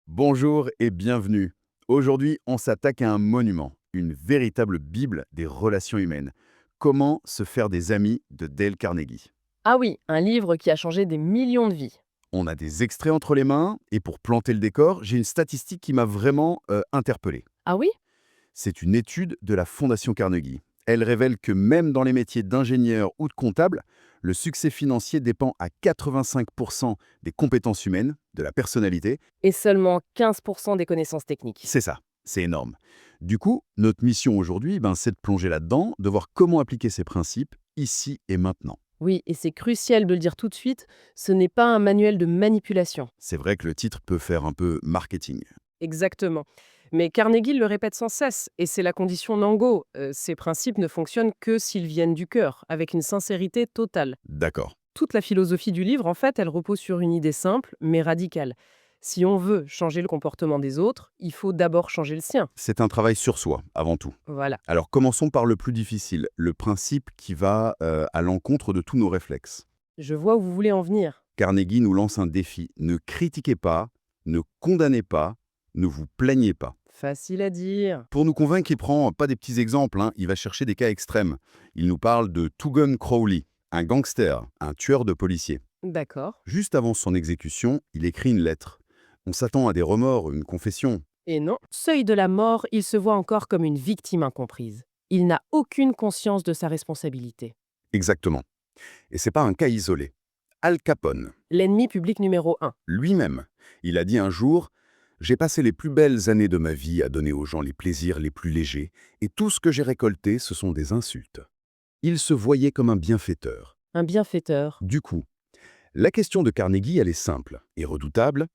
Bonjour et bienvenue. Aujourd'hui, on s'attaque à un monument, une véritable bible des relations humaines. Comment se faire des amis de Dale Carnegie. Ah oui, un livre qui a changé des millions de vies. On a des extraits entre les mains et pour planter le décor, j'ai une statistique qui m'a vraiment interpellé. Ah oui? C'est une étude de la Fondation Carnegie. Elle révèle que même dans les métiers d'ingénieur ou de comptable, le succès financier dépend à 85% des compétences humaines, de la personnalité. Et seulement 15% des connaissances techniques. C'est ça, c'est énorme. Du coup, notre mission aujourd'hui, c'est de plonger là-dedans, de voir comment appliquer ces principes ici et maintenant. Oui, et c'est crucial de le dire tout de suite, ce n'est pas un manuel de manipulation. C'est vrai que le titre peut faire un peu marketing. Exactement. Mais Carnegie le répète sans cesse, et c'est la condition Nango. Ces principes ne fonctionnent que s'ils viennent du cœur, avec une sincérité totale. D'accord. Toute la philosophie du livre, en fait, elle repose sur une idée simple, mais radicale. Si on veut changer le comportement des autres, il faut d'abord changer le sien. C'est un travail sur soi, avant tout. Voilà. Alors commençons par le plus difficile, le principe qui va à l'encontre de tous nos réflexes. Je vois où vous voulez en venir. Carnegie nous lance un défi. Ne critiquez pas, ne condamnez pas, ne vous plaignez pas. Facile à dire. Pour nous convaincre, il prend pas des petits exemples, il va chercher des cas extrêmes. Il nous parle de Tugun Crowley, un gangster, un tueur de policiers. D'accord. Juste avant son exécution, il écrit une lettre. On s'attend à des remords, une confession. Et non, seuil de la mort, il se voit encore comme une victime incomprise. Il n'a aucune conscience de sa responsabilité. Exactement. Et c'est pas un cas isolé. Al Capone, L'ennemi public numéro un. lui-même, il a dit un jour: «J'ai passé les plus belles années de ma vie à donner aux gens les plaisirs les plus légers, et tout ce que j'ai récolté, ce sont des insultes.» Il se voyait comme un bienfaiteur. Un bienfaiteur. Du coup, la question de Carnegie, elle est simple et redoutable.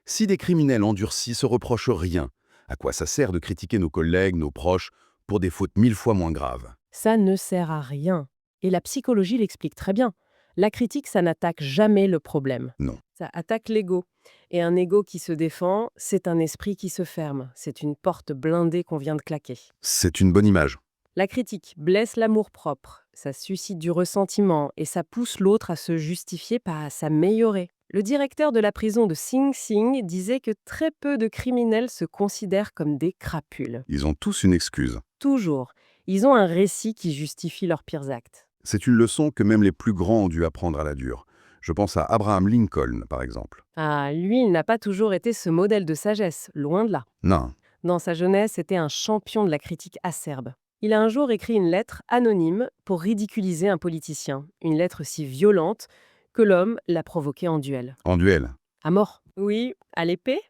Si des criminels endurcis se reprochent rien, à quoi ça sert de critiquer nos collègues, nos proches, pour des fautes 1000 fois moins graves? Ça ne sert à rien. Et la psychologie l'explique très bien. La critique, ça n'attaque jamais le problème. Non. Ça attaque l'ego. Et un ego qui se défend, c'est un esprit qui se ferme. C'est une porte blindée qu'on vient de claquer. C'est une bonne image. La critique blesse l'amour-propre, ça suscite du ressentiment et ça pousse l'autre à se justifier, pas à s'améliorer. Le directeur de la prison de Sing Sing disait que très peu de criminels se considèrent comme des crapules. Ils ont tous une excuse. Toujours, ils ont un récit qui justifie leurs pires actes. C'est une leçon que même les plus grands ont dû apprendre à la dure. Je pense à Abraham Lincoln, par exemple. Ah, lui, il n'a pas toujours été ce modèle de sagesse, loin de là. Non. Dans sa jeunesse, c'était un champion de la critique acerbe. Il a un jour écrit une lettre anonyme pour ridiculiser un politicien, une lettre si violente que l'homme l'a provoqué en duel. En duel. À mort. Oui, à l'épée.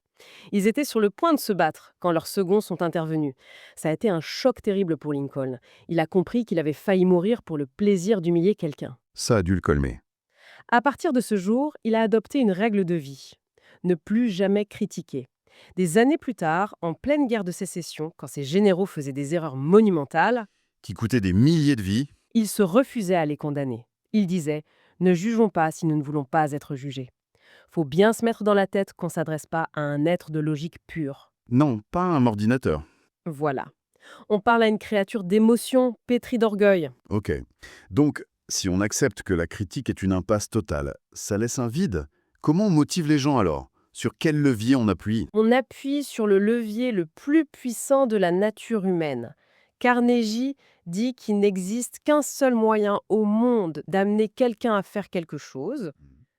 Ils étaient sur le point de se battre quand leurs seconds sont intervenus. Ça a été un choc terrible pour Lincoln. Il a compris qu'il avait failli mourir pour le plaisir d'humilier quelqu'un. Ça a dû le colmer. À partir de ce jour, il a adopté une règle de vie. Ne plus jamais critiquer. Des années plus tard, en pleine guerre de sécession, quand ses généraux faisaient des erreurs monumentales, Qui coûtait des milliers de vies. il se refusait à les condamner. Il disait: ne jugeons pas si nous ne voulons pas être jugés. Faut bien se mettre dans la tête qu'on ne s'adresse pas à un être de logique pure. Non, pas un ordinateur. Voilà. On parle à une créature d'émotion pétrie d'orgueil. Ok. Donc, si on accepte que la critique est une impasse totale, ça laisse un vide. Comment on motive les gens alors? Sur quel levier on appuie? On appuie sur le levier le plus puissant de la nature humaine. Carnegie dit qu'il n'existe qu'un seul moyen au monde d'amener quelqu'un à faire quelque chose,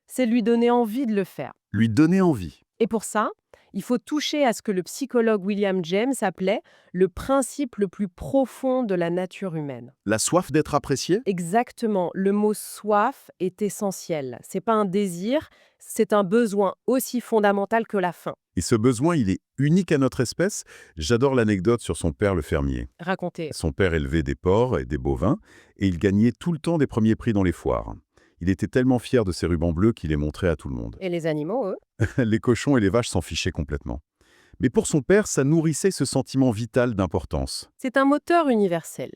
c'est lui donner envie de le faire. Lui donner envie. Et pour ça, il faut toucher à ce que le psychologue William James appelait le principe le plus profond de la nature humaine. La soif d'être apprécié? Exactement, le mot soif est essentiel. C'est pas un désir, c'est un besoin aussi fondamental que la faim. Et ce besoin, il est unique à notre espèce. J'adore l'anecdote sur son père le fermier. Racontez. Son père élevait des porcs et des bovins, et il gagnait tout le temps des premiers prix dans les foires. Il était tellement fier de ses rubans bleus qu'il les montrait à tout le monde. Et les animaux, eux? Les cochons et les vaches s'en fichaient complètement. Mais pour son père, ça nourrissait ce sentiment vital d'importance. C'est un moteur universel.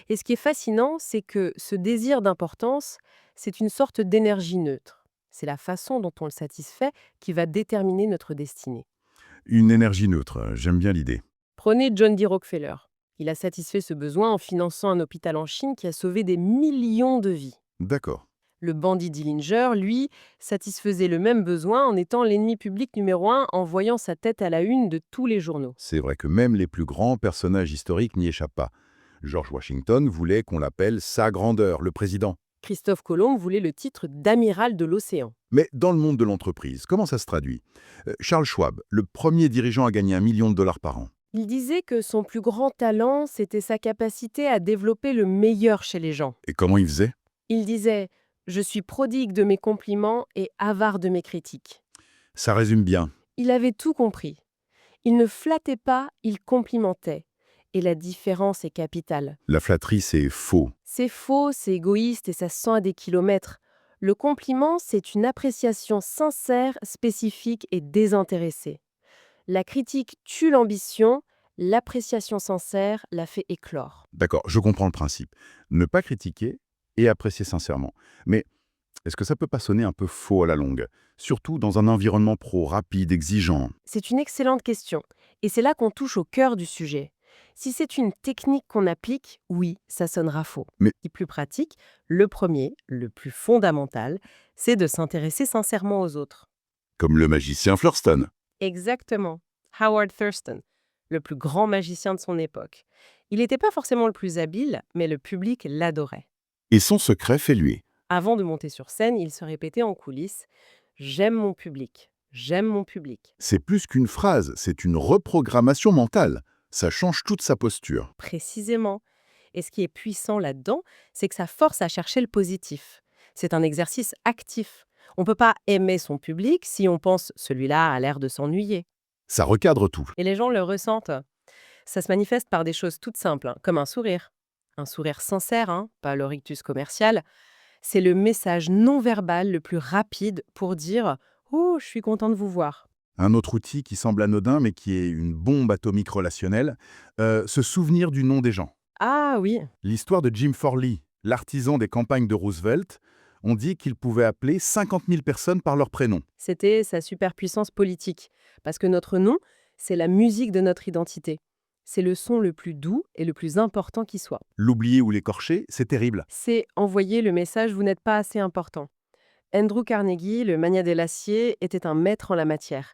Et ce qui est fascinant, c'est que ce désir d'importance, c'est une sorte d'énergie neutre. C'est la façon dont on le satisfait qui va déterminer notre destinée. Une énergie neutre, j'aime bien l'idée. Prenez John D. Rockefeller. Il a satisfait ce besoin en finançant un hôpital en Chine qui a sauvé des millions de vies. D'accord. Le bandit Dillinger, lui, satisfaisait le même besoin en étant l'ennemi public numéro un, en voyant sa tête à la une de tous les journaux. C'est vrai que même les plus grands personnages historiques n'y échappent pas. George Washington voulait qu'on l'appelle Sa Grandeur, le président. Christophe Colomb voulait le titre d'amiral de l'océan. Mais dans le monde de l'entreprise, comment ça se traduit? Charles Schwab, le premier dirigeant à gagner $1 million par an. Il disait que son plus grand talent, c'était sa capacité à développer le meilleur chez les gens. Et comment il faisait? Il disait « Je suis prodigue de mes compliments et avare de mes critiques ». Ça résume bien. Il avait tout compris. Il ne flattait pas, il complimentait. Et la différence est capitale. La flatterie, c'est faux. C'est faux, c'est égoïste et ça se sent à des kilomètres. Le compliment, c'est une appréciation sincère, spécifique et désintéressée. La critique tue l'ambition, l'appréciation sincère la fait éclore. D'accord, je comprends le principe. Ne pas critiquer et apprécier sincèrement. Mais est-ce que ça peut pas sonner un peu faux à la longue? Surtout dans un environnement pro rapide, exigeant. C'est une excellente question. Et c'est là qu'on touche au cœur du sujet. Si c'est une technique qu'on applique, oui, ça sonnera faux. Mais- Et plus pratique, le premier, le plus fondamental, c'est de s'intéresser sincèrement aux autres. Comme le magicien Flurston. Exactement. Howard Thurston, le plus grand magicien de son époque. Il n'était pas forcément le plus habile, mais le public l'adorait. Et son secret fait lui. Avant de monter sur scène, il se répétait en coulisses « J'aime mon public, j'aime mon public ». C'est plus qu'une phrase, c'est une reprogrammation mentale. Ça change toute sa posture. Précisément. Et ce qui est puissant là-dedans, c'est que ça force à chercher le positif. C'est un exercice actif. On ne peut pas aimer son public si on pense « celui-là a l'air de s'ennuyer Ça recadre tout. ». Et les gens le ressentent. Ça se manifeste par des choses toutes simples, hein, comme un sourire. Un sourire sincère, hein, pas le rictus commercial. C'est le message non verbal le plus rapide pour dire « Oh, je suis content de vous voir ». Un autre outil qui semble anodin mais qui est une bombe atomique relationnelle, se souvenir du nom des gens. Ah oui, L'histoire de Jim Forley, l'artisan des campagnes de Roosevelt, on dit qu'il pouvait appeler 50 000 personnes par leur prénom. c'était sa superpuissance politique. Parce que notre nom, c'est la musique de notre identité. C'est le son le plus doux et le plus important qui soit. L'oublier ou l'écorcher, c'est terrible. C'est envoyer le message « Vous n'êtes pas assez important ». Andrew Carnegie, le magnat de l'acier, était un maître en la matière.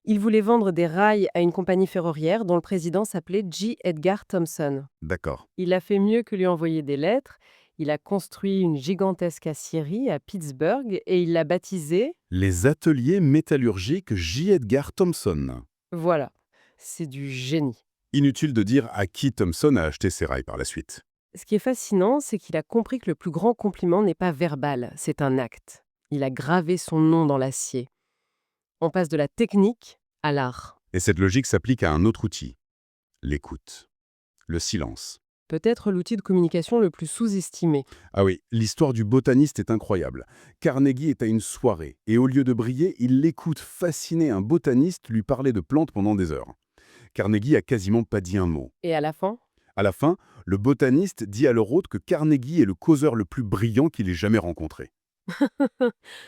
Il voulait vendre des rails à une compagnie ferroviaire dont le président s'appelait J. Edgar Thomson. D'accord. Il a fait mieux que lui envoyer des lettres. Il a construit une gigantesque aciérie à Pittsburgh et il l'a baptisée. Les ateliers métallurgiques J. Edgar Thomson. Voilà, c'est du génie. Inutile de dire à qui Thomson a acheté ses rails par la suite. Ce qui est fascinant, c'est qu'il a compris que le plus grand compliment n'est pas verbal, c'est un acte. Il a gravé son nom dans l'acier. On passe de la technique à l'art. Et cette logique s'applique à un autre outil. L'écoute. Le silence. Peut-être l'outil de communication le plus sous-estimé. Ah oui, l'histoire du botaniste est incroyable. Carnegie est à une soirée, et au lieu de briller, il écoute fasciné un botaniste lui parler de plantes pendant des heures. Carnegie a quasiment pas dit un mot. Et à la fin, À la fin, le botaniste dit à leur hôte que Carnegie est le causeur le plus brillant qu'il ait jamais rencontré.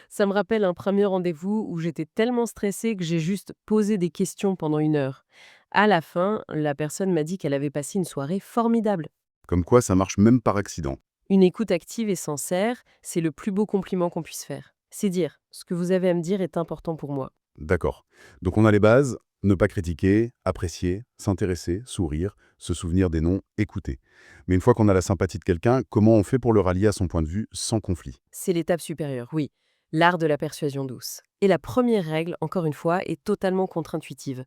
ça me rappelle un premier rendez-vous où j'étais tellement stressée que j'ai juste posé des questions pendant 1 heure. À la fin, la personne m'a dit qu'elle avait passé une soirée formidable. Comme quoi, ça marche même par accident. Une écoute active et sincère, c'est le plus beau compliment qu'on puisse faire. C'est dire « ce que vous avez à me dire est important pour moi ». D'accord. Donc on a les bases, ne pas critiquer, apprécier, s'intéresser, sourire, se souvenir des noms, écouter. Mais une fois qu'on a la sympathie de quelqu'un, comment on fait pour le rallier à son point de vue sans conflit? C'est l'étape supérieure, oui. L'art de la persuasion douce. Et la première règle, encore une fois, est totalement contre-intuitive.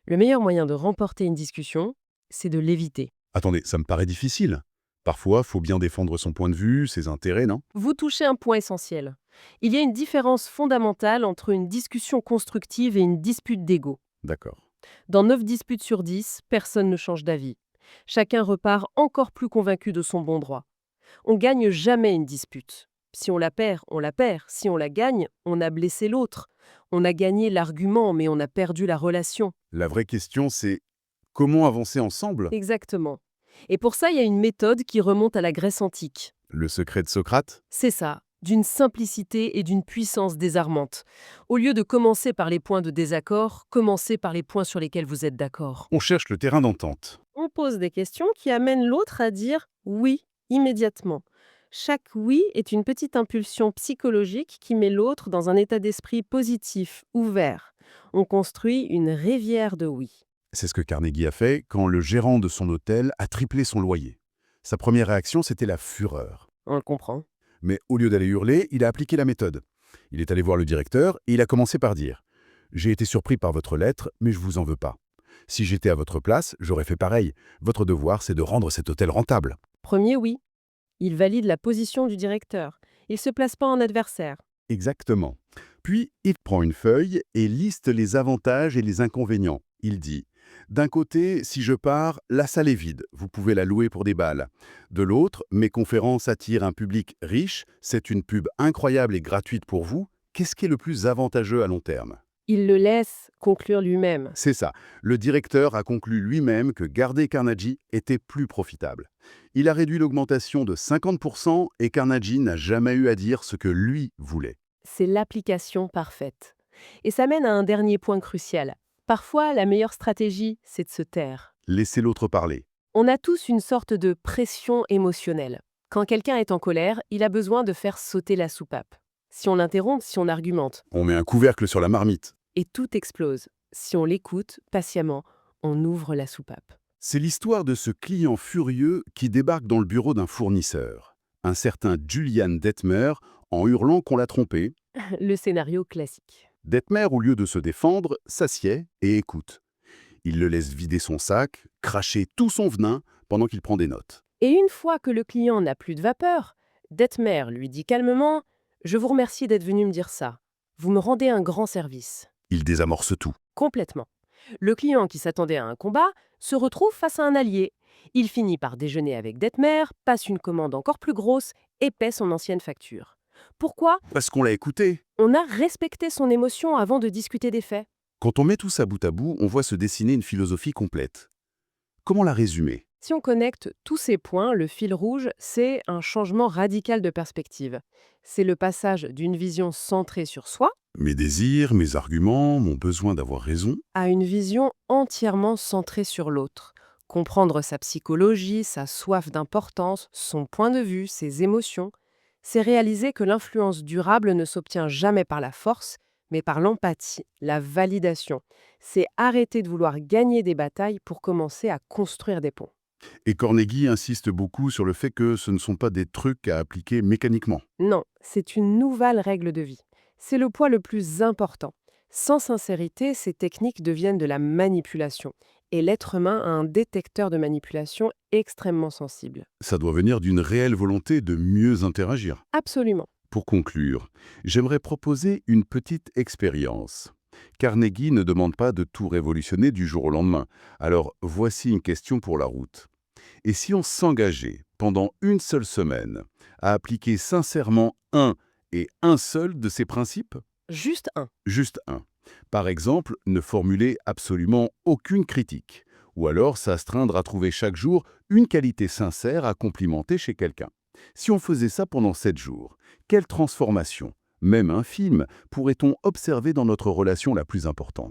Le meilleur moyen de remporter une discussion, c'est de l'éviter. Attendez, ça me paraît difficile. Parfois, faut bien défendre son point de vue, ses intérêts, non? Vous touchez un point essentiel. Il y a une différence fondamentale entre une discussion constructive et une dispute d'ego. D'accord. Dans 9 disputes sur 10, personne ne change d'avis. Chacun repart encore plus convaincu de son bon droit. On gagne jamais une dispute. Si on la perd, on la perd. Si on la gagne, on a blessé l'autre. On a gagné l'argument, mais on a perdu la relation. La vraie question, c'est comment avancer ensemble? Exactement. Et pour ça, il y a une méthode qui remonte à la Grèce antique. Le secret de Socrate? C'est ça, d'une simplicité et d'une puissance désarmante. Au lieu de commencer par les points de désaccord, commencez par les points sur lesquels vous êtes d'accord. On cherche le terrain d'entente. On pose des questions qui amènent l'autre à dire « oui » immédiatement. Chaque oui est une petite impulsion psychologique qui met l'autre dans un état d'esprit positif, ouvert. On construit une rivière de oui. C'est ce que Carnegie a fait quand le gérant de son hôtel a triplé son loyer. Sa première réaction, c'était la fureur. On le comprend. Mais au lieu d'aller hurler, il a appliqué la méthode. Il est allé voir le directeur et il a commencé par dire « J'ai été surpris par votre lettre, mais je vous en veux pas. Si j'étais à votre place, j'aurais fait pareil. Votre devoir, c'est de rendre cet hôtel rentable. » Premier oui. Il valide la position du directeur. Il ne se place pas en adversaire. Exactement. Puis, il prend une feuille et liste les avantages et les inconvénients. Il dit « D'un côté, si je pars, la salle est vide, vous pouvez la louer pour des balles. De l'autre, mes conférences attirent un public riche, c'est une pub incroyable et gratuite pour vous. Qu'est-ce qui est le plus avantageux à long terme ?» Il le laisse conclure lui-même. C'est ça. Le directeur a conclu lui-même que garder Carnegie était plus profitable. Il a réduit l'augmentation de 50% et Carnegie n'a jamais eu à dire ce que lui voulait. C'est l'application parfaite. Et ça mène à un dernier point crucial. Parfois, la meilleure stratégie, c'est de se taire. Laissez l'autre parler. On a tous une sorte de pression émotionnelle. Quand quelqu'un est en colère, il a besoin de faire sauter la soupape. Si on l'interrompt, si on argumente, On met un couvercle sur la marmite. et tout explose. Si on l'écoute patiemment, on ouvre la soupape. C'est l'histoire de ce client furieux qui débarque dans le bureau d'un fournisseur. Un certain Julian Detmer, en hurlant qu'on l'a trompé. Le scénario classique. Detmer, au lieu de se défendre, s'assied et écoute. Il le laisse vider son sac, cracher tout son venin pendant qu'il prend des notes. Et une fois que le client n'a plus de vapeur, Detmer lui dit calmement « Je vous remercie d'être venu me dire ça. Vous me rendez un grand service. Il désamorce tout. » Complètement. Le client qui s'attendait à un combat se retrouve face à un allié. Il finit par déjeuner avec Detmer, passe une commande encore plus grosse et paie son ancienne facture. Pourquoi? Parce qu'on l'a écouté. On a respecté son émotion avant de discuter des faits. Quand on met tout ça bout à bout, on voit se dessiner une philosophie complète. Comment la résumer? Si on connecte tous ces points, le fil rouge, c'est un changement radical de perspective. C'est le passage d'une vision centrée sur soi Mes désirs, mes arguments, mon besoin d'avoir raison. à une vision entièrement centrée sur l'autre. Comprendre sa psychologie, sa soif d'importance, son point de vue, ses émotions, c'est réaliser que l'influence durable ne s'obtient jamais par la force, mais par l'empathie, la validation. C'est arrêter de vouloir gagner des batailles pour commencer à construire des ponts. Et Carnegie insiste beaucoup sur le fait que ce ne sont pas des trucs à appliquer mécaniquement. Non, c'est une nouvelle règle de vie. C'est le point le plus important. Sans sincérité, ces techniques deviennent de la manipulation. Et l'être humain a un détecteur de manipulation extrêmement sensible. Ça doit venir d'une réelle volonté de mieux interagir. Absolument. Pour conclure, j'aimerais proposer une petite expérience. Carnegie ne demande pas de tout révolutionner du jour au lendemain. Alors, voici une question pour la route. Et si on s'engageait, pendant une seule semaine, à appliquer sincèrement un et un seul de ces principes? Juste un. Juste un. Par exemple, ne formuler absolument aucune critique. Ou alors s'astreindre à trouver chaque jour une qualité sincère à complimenter chez quelqu'un. Si on faisait ça pendant 7 jours, quelle transformation, même infime, pourrait-on observer dans notre relation la plus importante?